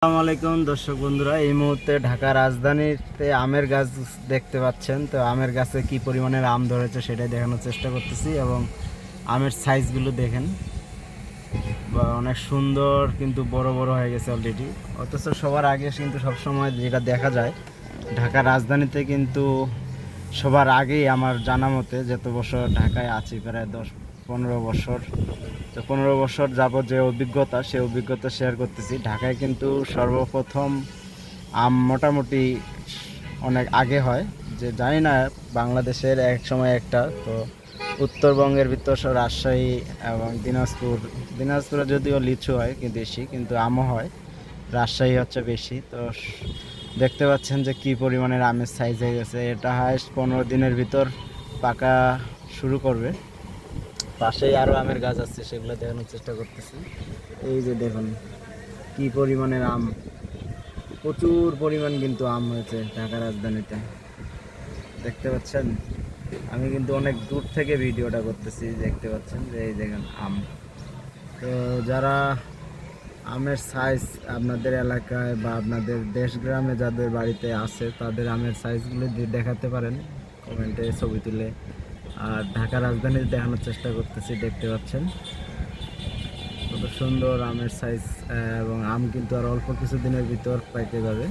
আসসালামু আলাইকুম দর্শক বন্ধুরা, এই মুহূর্তে ঢাকা রাজধানীতে আমের গাছ দেখতে পাচ্ছেন। তো আমের গাছে কি পরিমাণের আম ধরেছে সেটাই দেখানোর চেষ্টা করতেছি এবং আমের সাইজগুলো দেখেন, বা অনেক সুন্দর, কিন্তু বড় বড় হয়ে গেছে অলরেডি। অথচ সবার আগে কিন্তু সবসময় যেটা দেখা যায়, ঢাকা রাজধানীতে কিন্তু সবার আগেই আমার জানা মতে, যত বছর ঢাকায় আছি, প্রায় 10-15 বছর, তো 15 বছর যাবত যে অভিজ্ঞতা, সেই অভিজ্ঞতা শেয়ার করতেছি। ঢাকায় কিন্তু সর্বপ্রথম আম মোটামুটি অনেক আগে হয়, যে জানি না, বাংলাদেশের এক সময় একটা, তো উত্তরবঙ্গের ভিতর রাজশাহী এবং দিনাজপুরে যদিও লিচু হয় কিন্তু বেশি, কিন্তু আমও হয়। রাজশাহী হচ্ছে বেশি। তো দেখতে পাচ্ছেন যে কি পরিমাণের আমের সাইজ হয়ে গেছে। এটা হাইস্ট 15 দিনের ভিতর পাকা শুরু করবে। পাশেই আরও আমের গাছ আছে, সেগুলো দেখানোর চেষ্টা করতেছি। এই যে দেখুন কি পরিমাণের আম, প্রচুর পরিমাণ কিন্তু আম হয়েছে ঢাকা রাজধানীতে, দেখতে পাচ্ছেন। আমি কিন্তু অনেক দূর থেকে ভিডিওটা করতেছি, দেখতে পাচ্ছেন যে এই দেখেন আম। তো যারা আমের সাইজ আপনাদের এলাকায় বা আপনাদের দেশ গ্রামে যাদের বাড়িতে আছে, তাদের আমের সাইজগুলো দেখাতে পারেন কমেন্টে ছবি তুলে। আর ঢাকা রাজধানীতে দেখানোর চেষ্টা করতেছি, দেখতে পাচ্ছেন কত সুন্দর আমের সাইজ। এবং আম কিন্তু আর অল্প কিছু দিনের ভিতর পাইতে যাবে।